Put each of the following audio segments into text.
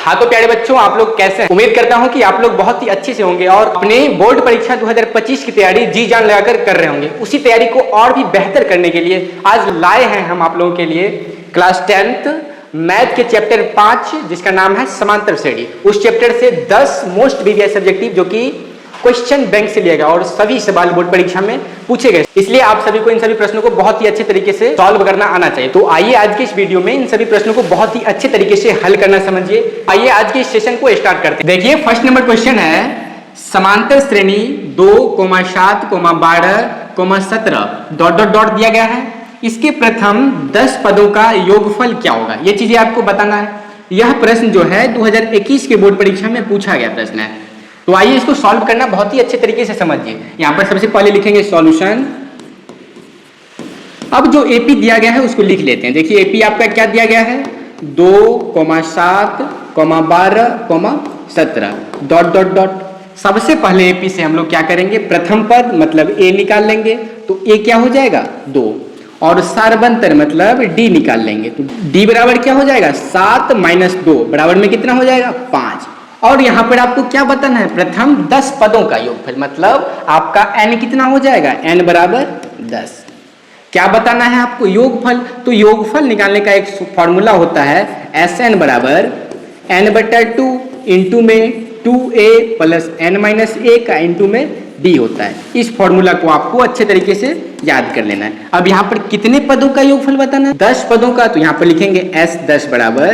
हाँ तो प्यारे बच्चों, आप लोग कैसे हैं? उम्मीद करता हूँ कि आप लोग बहुत ही अच्छे से होंगे और अपने बोर्ड परीक्षा 2025 की तैयारी जी जान लगाकर कर रहे होंगे। उसी तैयारी को और भी बेहतर करने के लिए आज लाए हैं हम आप लोगों के लिए क्लास 10th मैथ के चैप्टर 5 जिसका नाम है समांतर श्रेणी। उस चैप्टर से 10 मोस्ट प्रीवियस सब्जेक्टिव जो कि क्वेश्चन बैंक से लिया गया और सभी सवाल बोर्ड परीक्षा में पूछे गए, इसलिए आप सभी को इन सभी प्रश्नों को बहुत ही अच्छे तरीके से सॉल्व करना आना चाहिए। तो आइए आज के इस वीडियो में इन सभी प्रश्नों को बहुत ही अच्छे तरीके से हल करना समझिए। आइए आज के इस सेशन को स्टार्ट करते हैं। देखिए फर्स्ट नंबर क्वेश्चन है समांतर श्रेणी 2,7, 12, 17 डॉट डॉट डॉट दिया गया है। इसके प्रथम 10 पदों का योगफल क्या होगा, ये चीजें आपको बताना है। यह प्रश्न जो है 2021 के बोर्ड परीक्षा में पूछा गया प्रश्न है। तो आइए इसको सॉल्व करना बहुत ही अच्छे तरीके से समझिए। यहां पर सबसे पहले लिखेंगे सॉल्यूशन। अब जो एपी दिया गया है उसको लिख लेते हैं। देखिए एपी आपका क्या दिया गया है 2,7, 12, 17 डॉट डॉट डॉट। सबसे पहले एपी से हम लोग क्या करेंगे, प्रथम पद मतलब ए निकाल लेंगे। तो ए क्या हो जाएगा 2 और सार्वंतर मतलब डी निकाल लेंगे। तो डी बराबर क्या हो जाएगा 7 - 2 बराबर में कितना हो जाएगा 5। और यहां पर आपको क्या बताना है, प्रथम 10 पदों का योगफल मतलब आपका n कितना हो जाएगा, n बराबर 10। क्या बताना है आपको, योगफल। तो योगफल निकालने का एक फॉर्मूला होता है Sn बराबर n/2 इंटू में 2a प्लस n-1 का इंटू में d होता है। इस फॉर्मूला को आपको अच्छे तरीके से याद कर लेना है। अब यहाँ पर कितने पदों का योगफल बताना है, 10 पदों का। तो यहाँ पर लिखेंगे S10 बराबर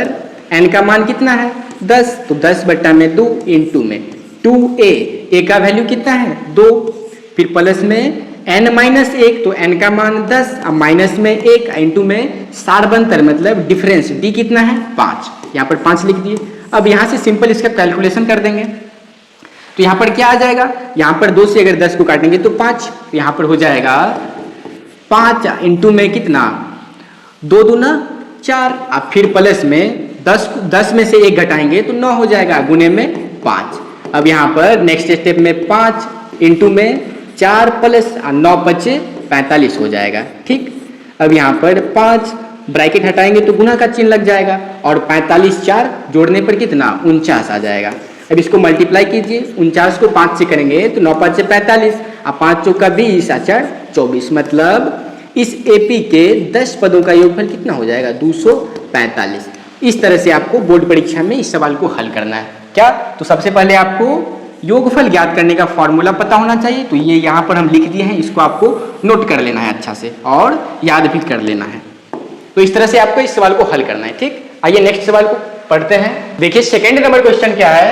n का मान कितना है 10, तो 10/2 इंटू में 2a, a का वैल्यू कितना है 2, फिर प्लस में n-1 तो n का मान 10, अब माइनस में 1 इंटू में सार्वंतर मतलब डिफरेंस d कितना है 5। यहाँ पर 5 लिख दिए। अब यहाँ से सिंपल इसका कैलकुलेशन कर देंगे। तो यहाँ पर क्या आ जाएगा, यहाँ पर 2 से अगर 10 को काटेंगे तो 5, तो यहाँ पर हो जाएगा 5 इंटू में कितना 2 दूना 4, अब फिर प्लस में 10 में से 1 घटाएंगे तो 9 हो जाएगा गुने में 5। अब यहाँ पर नेक्स्ट स्टेप में 5 इंटू में 4 प्लस 9 × 45 हो जाएगा। ठीक, अब यहाँ पर 5 ब्रैकेट हटाएंगे तो गुना का चिन्ह लग जाएगा और 45 4 जोड़ने पर कितना 49 आ जाएगा। अब इसको मल्टीप्लाई कीजिए, 49 को 5 से करेंगे तो 9 × 5 = 45, अब 5 × 4 = 20, 4 = 24 मतलब इस एपी के 10 पदों का योगफल कितना हो जाएगा 245। इस तरह से आपको बोर्ड परीक्षा में इस सवाल को हल करना है। क्या, तो सबसे पहले आपको योगफल ज्ञात करने का फॉर्मूला पता होना चाहिए। तो ये यहाँ पर हम लिख दिए हैं, इसको आपको नोट कर लेना है अच्छा से और याद भी कर लेना है। तो इस तरह से आपको इस सवाल को हल करना है। ठीक, आइए नेक्स्ट सवाल को पढ़ते हैं। देखिए सेकेंड नंबर क्वेश्चन क्या है,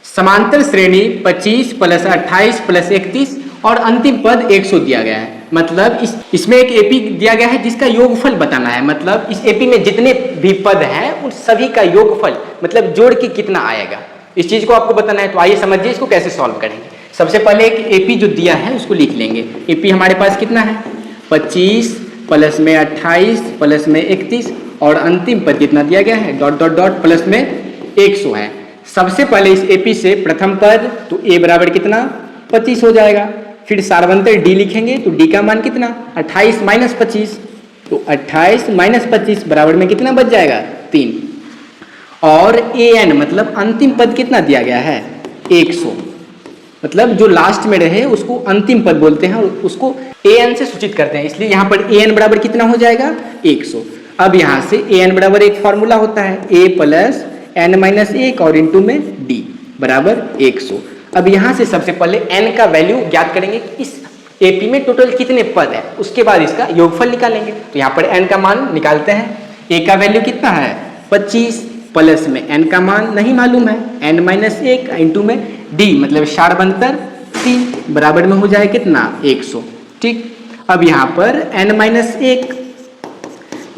समांतर श्रेणी 25 + 28 + 31 और अंतिम पद 100 दिया गया है। मतलब इसमें एक एपी दिया गया है जिसका योगफल बताना है। मतलब इस एपी में जितने भी पद हैं उन सभी का योगफल मतलब जोड़ के कितना आएगा, इस चीज को आपको बताना है। तो आइए समझिए इसको कैसे सॉल्व करेंगे। सबसे पहले एक एपी जो दिया है उसको लिख लेंगे। एपी हमारे पास कितना है 25 प्लस में 28 प्लस में 31 और अंतिम पद कितना दिया गया है डॉट डॉट डॉट प्लस में 100 है। सबसे पहले इस एपी से प्रथम पद तो a बराबर कितना 25 हो जाएगा। फिर सार्वंतर d लिखेंगे तो d का मान कितना 28 - 25, तो 28 - 25 बराबर में कितना बच जाएगा 3। और an मतलब अंतिम पद कितना दिया गया है 100, मतलब जो लास्ट में रहे उसको अंतिम पद बोलते हैं और उसको an से सूचित करते हैं, इसलिए यहाँ पर an बराबर कितना हो जाएगा 100। अब यहाँ से an बराबर एक फॉर्मूला होता है a + n-1 और इंटू में d बराबर 100। अब यहाँ से सबसे पहले n का वैल्यू ज्ञात करेंगे, इस एपी में टोटल कितने पद है, उसके बाद इसका योगफल निकालेंगे। तो यहाँ पर n का मान निकालते हैं। a का वैल्यू कितना है 25 प्लस में n का मान नहीं मालूम है n-1 इंटू में d मतलब सार्वंतर 3 बराबर में हो जाए कितना 100। ठीक, अब यहाँ पर n-1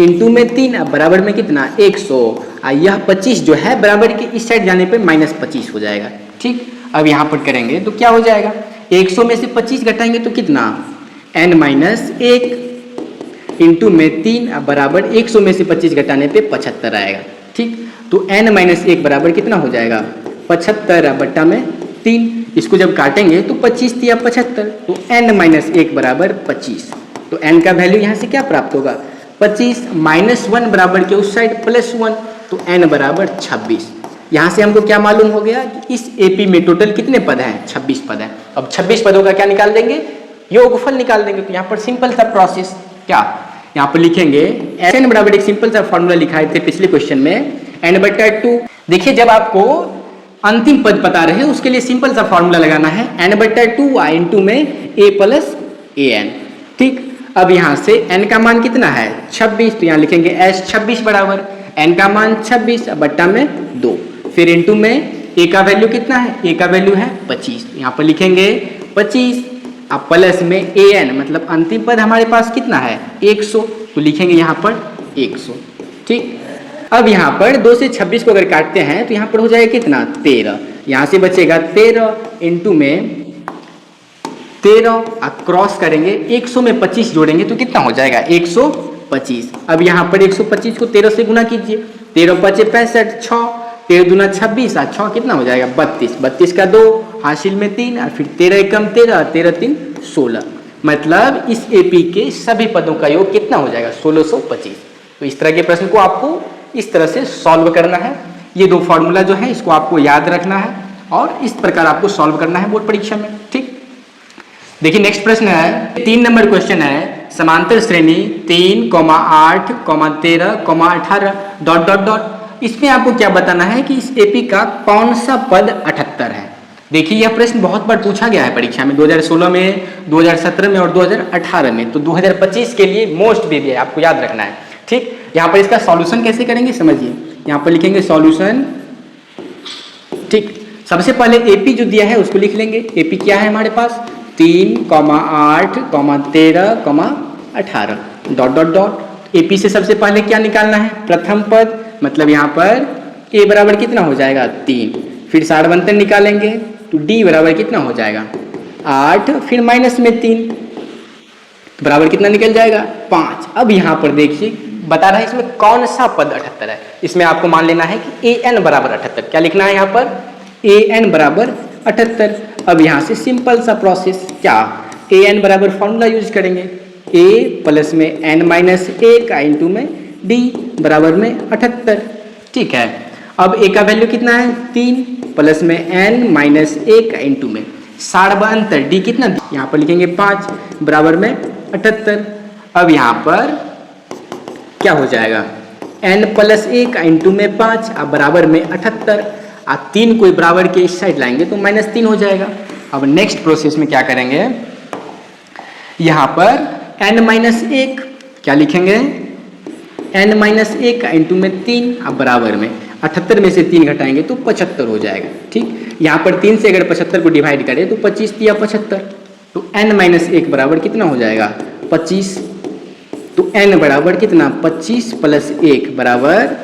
इंटू में 3 अब बराबर में कितना 100। यह 25 जो है बराबर के इस साइड जाने पे -25 हो जाएगा। ठीक, अब यहाँ पर करेंगे तो क्या हो जाएगा 100 में से 25 घटाएंगे तो कितना n-1 इंटू में 3 अब बराबर 100 में से 25 घटाने पे 75 आएगा। ठीक, तो n-1 बराबर कितना हो जाएगा 75/3। इसको जब काटेंगे तो 25 × 75, तो n-1 बराबर 25। तो n का वैल्यू यहाँ से क्या प्राप्त होगा 25 -1 बराबर के उस साइड +1, तो n बराबर 26। यहाँ से हमको क्या मालूम हो गया कि इस एपी में टोटल कितने पद हैं, 26 पद हैं। अब 26 पदों का क्या निकाल देंगे, योगफल निकाल देंगे। तो यहाँ पर सिंपल सा प्रोसेस, क्या यहाँ पर लिखेंगे एन बराबर, एक सिंपल सा फॉर्मूला लिखाए थे पिछले क्वेश्चन में, n/2। देखिए जब आपको अंतिम पद पता रहे उसके लिए सिंपल सा फॉर्मूला लगाना है, n/2 इंटू में a प्लस an। ठीक, अब यहाँ से n का मान कितना है 26, तो यहाँ लिखेंगे s 26 बराबर n का मान 26 बट्टा में 2, फिर इंटू में a का वैल्यू कितना है, a का वैल्यू है 25, तो यहाँ पर लिखेंगे 25, अब प्लस में an मतलब अंतिम पद हमारे पास कितना है 100, तो लिखेंगे यहाँ पर 100। ठीक, अब यहाँ पर 2 से 26 को अगर काटते हैं तो यहाँ पर हो जाएगा कितना 13, यहाँ से बचेगा 13 इंटू में 13, क्रॉस करेंगे 100 में 25 जोड़ेंगे तो कितना हो जाएगा 125। अब यहाँ पर 125 को 13 से गुना कीजिए, 13 5 65, 6 13 दूना 26 और 6 कितना हो जाएगा 32, 32 का 2 हासिल में 3 और फिर 13 एकम 13, 13 3 16, मतलब इस एपी के सभी पदों का योग कितना हो जाएगा 1625। तो इस तरह के प्रश्न को आपको इस तरह से सॉल्व करना है। ये दो फॉर्मूला जो है इसको आपको याद रखना है और इस प्रकार आपको सॉल्व करना है बोर्ड परीक्षा में। ठीक, देखिए नेक्स्ट प्रश्न है 3 नंबर क्वेश्चन है, समांतर श्रेणी 3, 8, 13, 18 डॉट डॉट डॉट। इसमें आपको क्या बताना है कि इस एपी का कौन सा पद 78 है। देखिए यह प्रश्न बहुत बार पूछा गया है परीक्षा में, 2016 में, 2017 में और 2018 में, तो 2025 के लिए मोस्ट बेबी है, आपको याद रखना है। ठीक, यहाँ पर इसका सॉल्यूशन कैसे करेंगे समझिए, यहाँ पर लिखेंगे सॉल्यूशन। ठीक, सबसे पहले एपी जो दिया है उसको लिख लेंगे। एपी क्या है हमारे पास 3, 8, 13, 18 डॉट डॉट डॉट। एपी से सबसे पहले क्या निकालना है प्रथम पद, मतलब यहाँ पर a बराबर कितना हो जाएगा 3, फिर सारवंतन निकालेंगे तो d बराबर कितना हो जाएगा 8, फिर माइनस में 3 तो बराबर कितना निकल जाएगा 5। अब यहाँ पर देखिए बता रहा है इसमें कौन सा पद 78 है। इसमें आपको मान लेना है कि an बराबर 78, क्या लिखना है यहाँ पर an बराबर 78। अब यहाँ से सिंपल सा प्रोसेस, क्या an बराबर फॉर्मूला यूज करेंगे, a प्लस में n माइनस 1 इंटू में d बराबर में 78। ठीक है, अब a का वैल्यू कितना है 3 प्लस में n माइनस 1 इंटू में सारवंतर d कितना, यहाँ पर लिखेंगे 5 बराबर में 78। अब यहाँ पर क्या हो जाएगा n प्लस 1 इंटू में 5 अब बराबर में 78, और 3 को बराबर के इस साइड लाएंगे तो -3 हो जाएगा। अब नेक्स्ट प्रोसेस में क्या करेंगे, यहाँ पर n माइनस 1 क्या लिखेंगे n माइनस 1 इंटू में 3 अब बराबर में 78 में से 3 घटाएंगे तो 75 हो जाएगा। ठीक, यहाँ पर 3 से अगर 75 को डिवाइड करें तो 25 या 75, तो n माइनस 1 बराबर कितना हो जाएगा 25, तो n बराबर कितना 25 प्लस 1 बराबर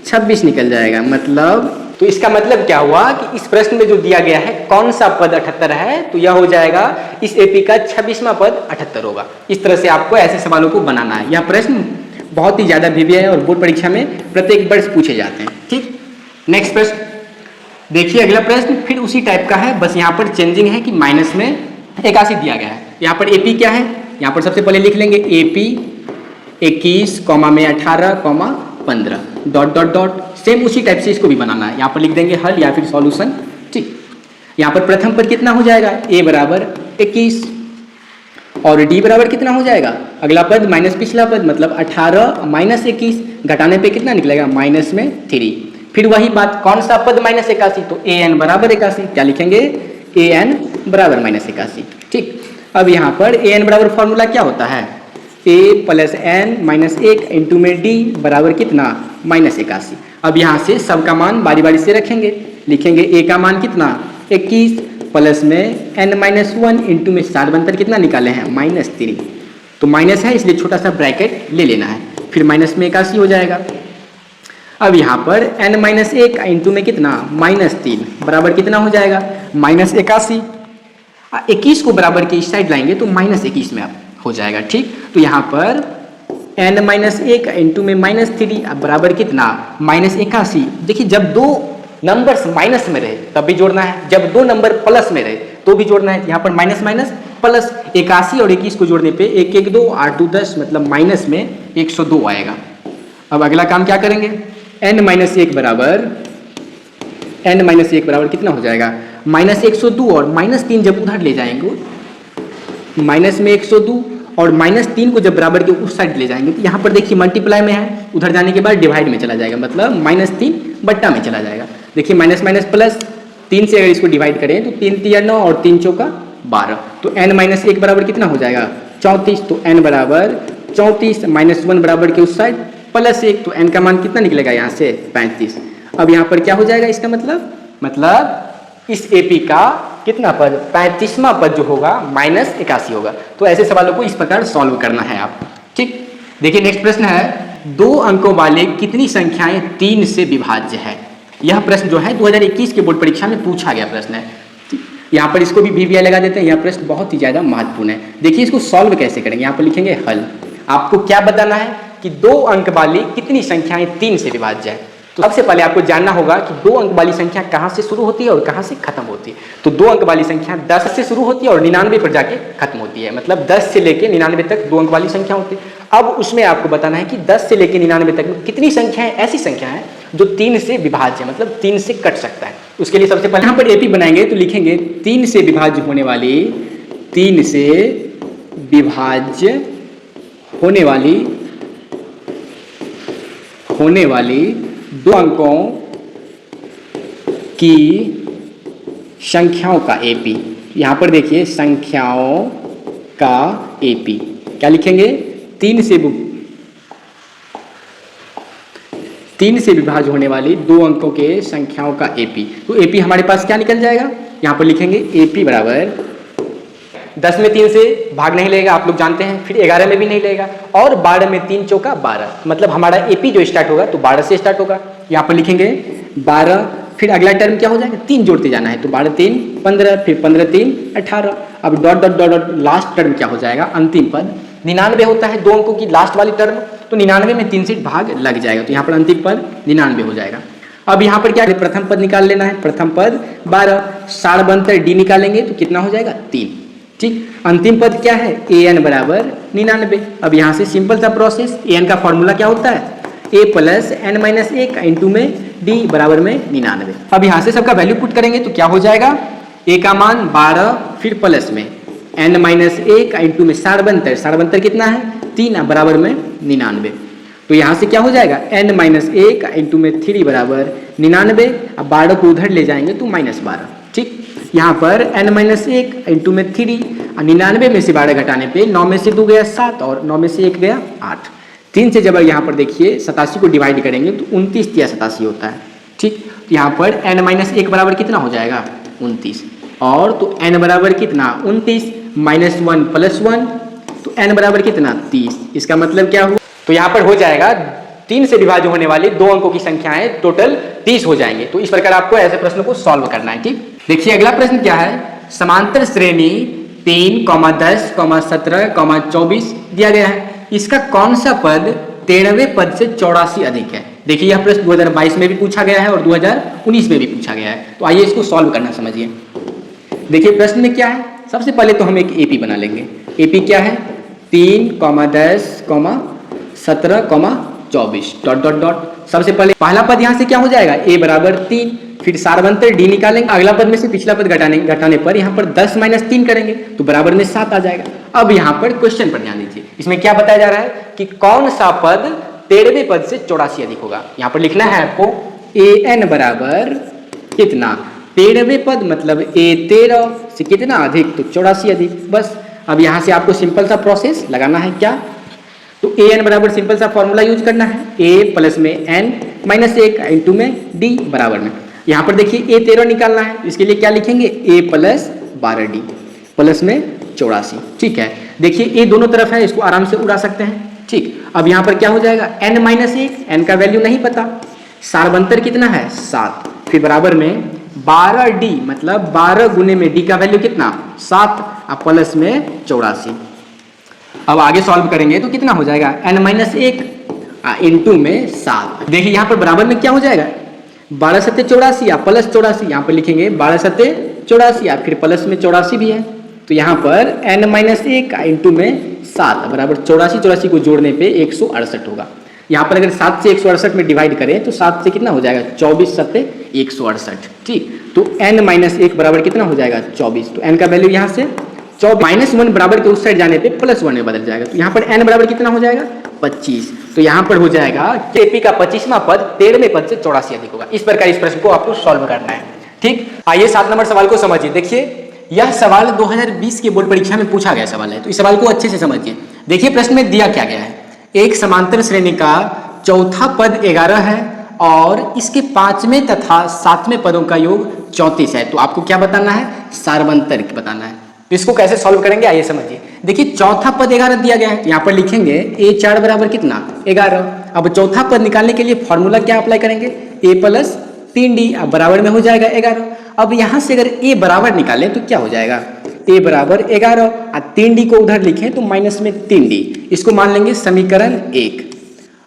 26 निकल जाएगा। मतलब तो इसका मतलब क्या हुआ कि इस प्रश्न में जो दिया गया है कौन सा पद 78 है, तो यह हो जाएगा इस एपी का 26वां पद 78 होगा। इस तरह से आपको ऐसे सवालों को बनाना है। यह प्रश्न बहुत ही ज्यादा वीवी है और बोर्ड परीक्षा में प्रत्येक वर्ष पूछे जाते हैं। ठीक, नेक्स्ट प्रश्न देखिए, अगला प्रश्न फिर उसी टाइप का है, बस यहाँ पर चेंजिंग है कि माइनस में 81 दिया गया है। यहाँ पर एपी क्या है, यहाँ पर सबसे पहले लिख लेंगे एपी 21, कॉमा में 18, comma 15 dot dot dot. Same उसी टाइप से इसको भी बनाना है, यहाँ पर लिख देंगे हल या फिर सॉल्यूशन। ठीक, यहाँ पर प्रथम पद कितना हो जाएगा a बराबर 21 और d बराबर कितना हो जाएगा, अगला पद माइनस पिछला पद, मतलब 18 माइनस 21 घटाने पे कितना निकलेगा माइनस में 3। फिर वही बात कौन सा पद -81, तो an बराबर 81, क्या लिखेंगे an बराबर -81। ठीक, अब यहाँ पर an बराबर फॉर्मूला क्या होता है a plus n minus 1 into में d बराबर कितना -81। अब यहाँ से सबका मान बारी बारी से रखेंगे, लिखेंगे a का मान कितना 21 प्लस में n माइनस 1 इंटू में सारवंतर कितना निकाले हैं -3, तो माइनस है इसलिए छोटा सा ब्रैकेट ले लेना है, फिर माइनस में 81 हो जाएगा। अब यहाँ पर n माइनस 1 इंटू में कितना -3 बराबर कितना हो जाएगा -81। 21 को बराबर के इस साइड लाएंगे तो -21 में हो जाएगा। ठीक, तो यहाँ पर n माइनस 1 इंटू में -3 अब बराबर कितना -81। देखिए जब दो नंबर्स माइनस में रहे तब भी जोड़ना है, जब दो नंबर प्लस में रहे तो भी जोड़ना है। यहाँ पर माइनस माइनस प्लस 81 और 21 को जोड़ने पे 1 1 2 8 2 10 मतलब माइनस में 102 आएगा। अब अगला काम क्या करेंगे, n माइनस 1 बराबर n माइनस 1 बराबर कितना हो जाएगा, माइनस 102, और माइनस 3 जब उधर ले जाएंगे, माइनस में 102 और माइनस 3 को जब बराबर के उस साइड ले जाएंगे तो यहाँ पर देखिए मल्टीप्लाई में है, उधर जाने के बाद डिवाइड में चला जाएगा, मतलब माइनस 3 बट्टा में चला जाएगा। देखिए माइनस माइनस प्लस, 3 से अगर इसको डिवाइड करें तो 3 तिया 9 और 3 चौका 12, तो n माइनस 1 बराबर कितना हो जाएगा, 34। तो n बराबर 34, माइनस 1 बराबर के उस साइड प्लस 1, तो n का मान कितना निकलेगा यहाँ से 35। अब यहाँ पर क्या हो जाएगा इसका मतलब इस एपी का कितना पद, 35वां पद जो होगा माइनस 81 होगा। तो ऐसे सवालों को इस प्रकार सॉल्व करना है आप, ठीक। देखिए नेक्स्ट प्रश्न है, 2 अंकों वाले कितनी संख्याएं 3 से विभाज्य है। यह प्रश्न जो है 2021 के बोर्ड परीक्षा में पूछा गया प्रश्न है। यहाँ पर इसको भी वीवीआई लगा देते हैं, यह प्रश्न बहुत ही ज्यादा महत्वपूर्ण है। देखिए इसको सॉल्व कैसे करेंगे, यहाँ पर लिखेंगे हल। आपको क्या बताना है कि 2 अंक वाली कितनी संख्याएं 3 से विभाज्य है। तो सबसे पहले आपको जानना होगा कि 2 अंक वाली संख्या कहाँ से शुरू होती है और कहाँ से खत्म होती है। तो 2 अंक वाली संख्या 10 से शुरू होती है और 99 पर जाके खत्म होती है, मतलब 10 से लेके 99 तक 2 अंक वाली संख्या होती है। अब उसमें आपको बताना है कि 10 से लेके 99 तक में कितनी संख्याएं ऐसी संख्या है जो 3 से विभाज्य है, मतलब 3 से कट सकता है। उसके लिए सबसे पहले यहाँ पर एपी बनाएंगे, तो लिखेंगे 3 से विभाज्य होने वाली 3 से विभाज्य होने वाली 2 अंकों की संख्याओं का एपी। यहाँ पर देखिए संख्याओं का एपी क्या लिखेंगे, 3 से विभाज्य होने वाली 2 अंकों के संख्याओं का एपी। तो एपी हमारे पास क्या निकल जाएगा, यहाँ पर लिखेंगे एपी बराबर 10 में 3 से भाग नहीं लेगा, आप लोग जानते हैं, फिर 11 में भी नहीं लेगा, और 12 में 3 चौका 12, मतलब हमारा एपी जो स्टार्ट होगा तो 12 से स्टार्ट होगा। यहाँ पर लिखेंगे 12, फिर अगला टर्म क्या हो जाएगा, 3 जोड़ते जाना है, तो 12 3 15, फिर 15 3 18। अब dot dot dot dot last term क्या हो जाएगा, अंतिम पद 99 होता है 2 अंकों की लास्ट वाली टर्म, तो 99 में 3 से भाग लग जाएगा, तो यहाँ पर अंतिम पद 99 हो जाएगा। अब यहाँ पर क्या प्रथम पद निकाल लेना है, प्रथम पद 12, 60 बनकर डी निकालेंगे तो कितना हो जाएगा 3, ठीक। अंतिम पद क्या है, an बराबर 99। अब यहाँ से सिंपल सा प्रोसेस, an का फॉर्मूला क्या होता है, a plus n minus 1 into में d बराबर में 99। अब यहाँ से सबका वैल्यू पुट करेंगे तो क्या हो जाएगा, a का मान 12, फिर प्लस में n माइनस 1 इंटू में 60 बनतर, 60 बनतर कितना है 3 बराबर में 99। तो यहाँ से क्या हो जाएगा, n माइनस 1 इंटू में 3 बराबर 99। अब 12 को उधर ले जाएंगे तो माइनस 12, ठीक। यहाँ पर n माइनस 1 इंटू में 3, 99 में से 12 घटाने पे 9 में से 2 गया 7 और 9 में से 1 गया 8। 3 से जब यहाँ पर देखिए 87 को डिवाइड करेंगे तो 29 या 87 होता है, ठीक। तो यहाँ पर n माइनस 1 बराबर कितना हो जाएगा 29, और तो n बराबर कितना 29 माइनस 1 प्लस 1, तो n बराबर कितना 30। इसका मतलब क्या हुआ, तो यहाँ पर हो जाएगा 3 से विभाज्य होने वाली 2 अंकों की संख्याएं टोटल 30 हो जाएंगे। तो इस प्रकार आपको ऐसे प्रश्नों को सॉल्व करना है, ठीक। देखिए अगला प्रश्न क्या है, समांतर श्रेणी 3, 10, 17, 24 दिया गया है। इसका कौन सा पद 13वें पद से 84 अधिक है। देखिए यह प्रश्न 2022 में भी पूछा गया है और 2019 में भी पूछा गया है। तो आइए इसको सॉल्व करना समझिए। देखिए प्रश्न में क्या है, सबसे पहले तो हम एक एपी बना लेंगे। एपी क्या है, 3, 10, 17, 24 डॉट डॉट डॉट। सबसे पहले पहला पद यहाँ से क्या हो जाएगा, a बराबर 3, फिर 60 बनकर डी निकालेंगे, अगला पद में से पिछला पद घटाने पर यहाँ पर 10 माइनस 3 करेंगे तो बराबर में 7 आ जाएगा। अब यहाँ पर क्वेश्चन पर ध्यान दीजिए, इसमें क्या बताया जा रहा है कि कौन सा पद 13वें पद से 84 अधिक होगा। यहाँ पर लिखना है आपको an बराबर कितना 13वें पद, मतलब a 13 से कितना अधिक, तो 84 अधिक। बस अब यहाँ से आपको सिंपल सा प्रोसेस लगाना है, क्या, तो an बराबर सिंपल सा फॉर्मूला यूज करना है, a प्लस में n माइनस 1 इंटू में d बराबर में। यहाँ पर देखिए a 13 निकालना है, इसके लिए क्या लिखेंगे, a प्लस 12d प्लस में 84, ठीक है। देखिए a दोनों तरफ है, इसको आराम से उड़ा सकते हैं, ठीक। अब यहाँ पर क्या हो जाएगा, n माइनस 1, n का वैल्यू नहीं पता, 60 बनतर कितना है 7, फिर बराबर में 12d, मतलब 12 गुने में d का वैल्यू कितना 7 और प्लस में 84। अब आगे सॉल्व करेंगे तो कितना हो जाएगा, n माइनस 1 इंटू में 7। देखिए यहाँ पर बराबर में क्या हो जाएगा, 12 सत्ते 84 या प्लस 84, यहाँ पर लिखेंगे 12 सत्ते 84 या फिर प्लस में 84 भी है, तो यहाँ पर n माइनस 1 इंटू में 7 बराबर 84, 84 को जोड़ने पे 168 होगा। यहाँ पर अगर 7 से 168 में डिवाइड करें तो 7 से कितना हो जाएगा 24 7 168, ठीक। तो n माइनस 1 बराबर कितना हो जाएगा 24। तो n का वैल्यू यहाँ से -1 बराबर के उस साइड जाने पे +1 में बदल जाएगा। तो यहाँ पर n बराबर कितना हो जाएगा 25। तो यहाँ पर हो जाएगा एपी का 25वां पद 13वें पद से 84 अधिक होगा। इस प्रकार इस प्रश्न को आपको सॉल्व करना है, ठीक। आइए 7 नंबर सवाल को समझिए। देखिए यह सवाल 2020 के बोर्ड परीक्षा में पूछा गया सवाल है, तो इस सवाल को अच्छे से समझिए। देखिए प्रश्न में दिया क्या गया है, एक समांतर श्रेणी का चौथा पद 11 है और इसके 5वें तथा 7वें पदों का योग 34 है। तो आपको क्या बताना है, सार्वंतर बताना है। तो इसको कैसे सॉल्व करेंगे आइए समझिए। देखिए चौथा पद 11 दिया गया है, तो यहाँ पर लिखेंगे a4 बराबर कितना 11। अब चौथा पद निकालने के लिए फॉर्मूला क्या अप्लाई करेंगे, a + 3d, अब बराबर में हो जाएगा 11। अब यहाँ से अगर a बराबर निकालें तो क्या हो जाएगा, a बराबर 11 और 3d को उधर लिखें तो माइनस में 3d, इसको मान लेंगे समीकरण 1।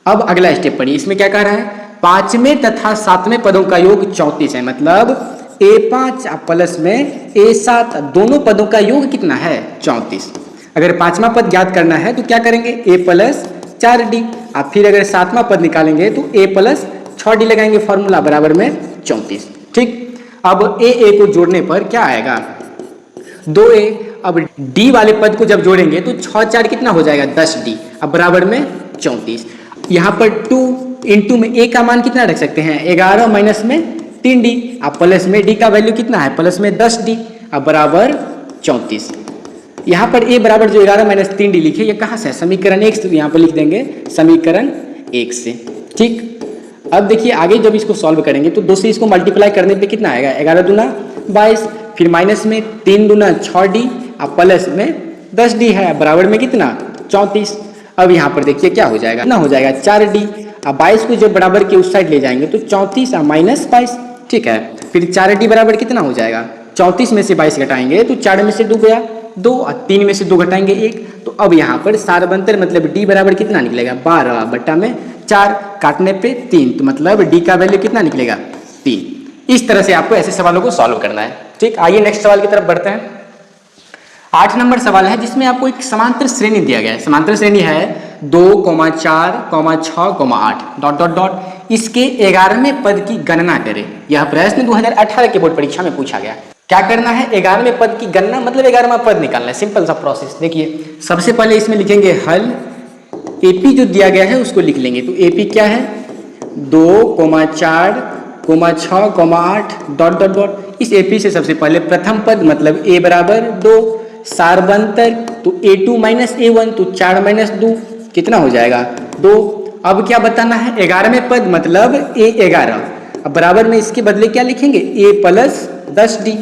अब अगला स्टेप पढ़िए, इसमें क्या कह रहा है, 5वें तथा 7वें पदों का योग 34 है, मतलब a5 प्लस में a7 दोनों पदों का योग कितना है 34। अगर 5वां पद ज्ञात करना है तो क्या करेंगे a + 4d, और फिर अगर 7वां पद निकालेंगे तो a + 6d लगाएंगे फॉर्मूला बराबर में 34, ठीक। अब a को जोड़ने पर क्या आएगा 2a। अब d वाले पद को जब जोड़ेंगे तो 6 4 कितना हो जाएगा 10d, अब बराबर में 34। यहाँ पर 2 इंटू में a का मान कितना रख सकते हैं 11 माइनस में 3d, अब प्लस में d का वैल्यू कितना है प्लस में 10d, अब बराबर 34। यहाँ पर a बराबर जो 11 माइनस 3d लिखे, ये कहाँ से है समीकरण 1 से, तो यहाँ पर लिख देंगे समीकरण 1 से, ठीक। अब देखिए आगे जब इसको सॉल्व करेंगे तो 2 से इसको मल्टीप्लाई करने पे कितना आएगा 11 दूना 22, फिर माइनस में 3 दूना 6d, अब प्लस में 10d है, बराबर में कितना 34। अब यहाँ पर देखिए क्या हो जाएगा ना, हो जाएगा 4d, अब 22 को जब बराबर के उस साइड ले जाएंगे तो 34 और माइनस 22, ठीक है। फिर 4d बराबर कितना हो जाएगा 34 में से 22 घटाएंगे तो 4 में से 2 गया 2 और 3 में से 2 घटाएंगे 1। तो अब यहाँ पर सार्वंतर मतलब d बराबर कितना निकलेगा 12 बट्टा में 4, काटने पे 3, तो मतलब d का वैल्यू कितना निकलेगा 3। इस तरह से आपको ऐसे सवालों को सॉल्व करना है, ठीक। आइए नेक्स्ट सवाल की तरफ बढ़ते हैं। 8 नंबर सवाल है जिसमें आपको एक समांतर श्रेणी दिया गया है। समांतर श्रेणी है 2, 4, 6, 8 डॉट डॉट डॉट, इसके 11वें पद की गणना करें। यह प्रश्न 2018 के बोर्ड परीक्षा में पूछा गया। क्या करना है 11वें पद की गणना, मतलब 11वां पद निकालना है, सिंपल सा प्रोसेस। देखिए सबसे पहले इसमें लिखेंगे हल, एपी जो दिया गया है उसको लिख लेंगे। तो एपी क्या है 2, 4, 6, 8 डॉट डॉट डॉट। इस एपी से सबसे पहले प्रथम पद मतलब a बराबर 2, सार्वंतर तो a2 माइनस a1, तो 4 माइनस 2 कितना हो जाएगा 2। अब क्या बताना है 11वें पद मतलब a11, अब बराबर में इसके बदले क्या लिखेंगे a + 10d।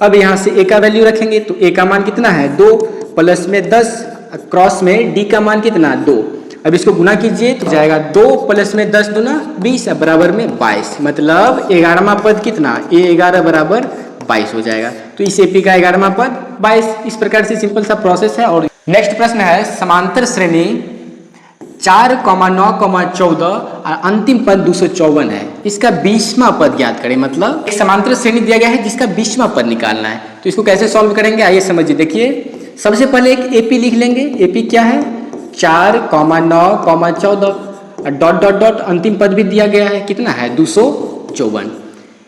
अब यहाँ से a का वैल्यू रखेंगे तो a का मान कितना है 2, प्लस में 10, क्रॉस में d का मान कितना 2। अब इसको गुना कीजिए तो जाएगा 2 प्लस में 10 दूना 20, बराबर में 22, मतलब 11वां पद कितना a11 बराबर 22 हो जाएगा। तो इस एपी का 11वां पद 22। इस प्रकार से सिंपल सा प्रोसेस है। और नेक्स्ट प्रश्न है समांतर श्रेणी 4, 9, 14 और अंतिम पद 254 है, इसका 20वां पद ज्ञात करें। मतलब एक समांतर श्रेणी दिया गया है जिसका 20वां पद निकालना है। तो इसको कैसे सॉल्व करेंगे आइए समझिए। देखिए सबसे पहले एक एपी लिख लेंगे। एपी क्या है 4, 9, 14 डॉट डॉट डॉट, अंतिम पद भी दिया गया है कितना है 254।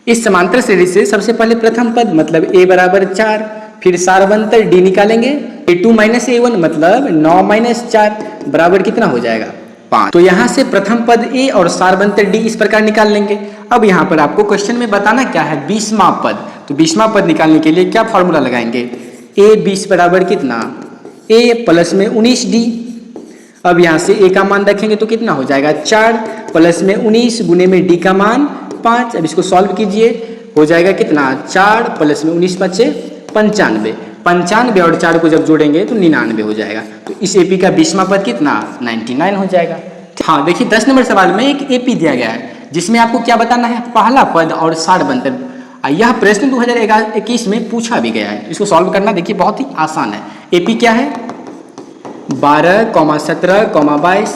इस समांतर श्रेणी से सबसे पहले प्रथम पद मतलब a बराबर 4, फिर सार्वंतर d निकालेंगे, a2 माइनस a1 मतलब 9 माइनस 4 बराबर कितना हो जाएगा 5। तो यहाँ से प्रथम पद a और सार्वंतर d इस प्रकार निकाल लेंगे। अब यहाँ पर आपको क्वेश्चन में बताना क्या है 20वां पद। तो 20वां पद निकालने के लिए क्या फॉर्मूला लगाएंगे a 20 बराबर कितना a प्लस में 19d। अब यहाँ से a का मान रखेंगे तो कितना हो जाएगा 4 प्लस में 19 गुने में d का मान 5। अब इसको सॉल्व कीजिए हो जाएगा कितना 4 प्लस में 19 बचे 95, 95 और 4 को जब जोड़ेंगे तो 99 हो जाएगा। तो इस एपी का 20वां पद कितना 99 हो जाएगा। हाँ देखिए 10 नंबर सवाल में एक एपी दिया गया है जिसमें आपको क्या बताना है पहला पद और सार्वंतर। यह प्रश्न 2021 में पूछा भी गया है। इसको सॉल्व करना देखिए बहुत ही आसान है। एपी क्या है 12, 17, 22,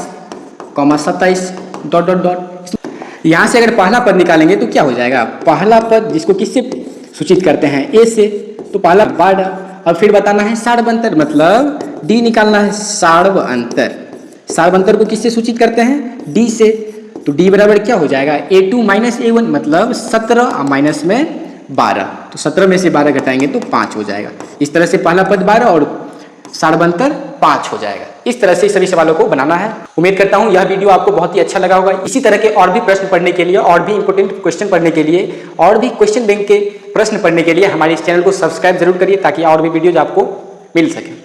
27 डॉट डॉट डॉट। यहाँ से अगर पहला पद निकालेंगे तो क्या हो जाएगा पहला पद जिसको किससे सूचित करते हैं a से, तो पहला 12। अब फिर बताना है सार्वंतर मतलब d निकालना है सार्वंतर। सारबंतर को किससे सूचित करते हैं? डी से। तो डी बराबर क्या हो जाएगा? A2 माइनस A1 मतलब 17 माइनस में 12, तो 17 में से 12 घटाएंगे तो 5 हो जाएगा। इस तरह से पहला पद 12 और सारबंतर 5 हो जाएगा। इस तरह से सभी सवालों को बनाना है। उम्मीद करता हूं यह वीडियो आपको बहुत ही अच्छा लगा होगा। इसी तरह के और भी प्रश्न पढ़ने के लिए, और भी इंपॉर्टेंट क्वेश्चन पढ़ने के लिए, और भी क्वेश्चन बैंक के प्रश्न पढ़ने के लिए हमारे इस चैनल को सब्सक्राइब जरूर करिए ताकि और भी वीडियोज आपको मिल सके।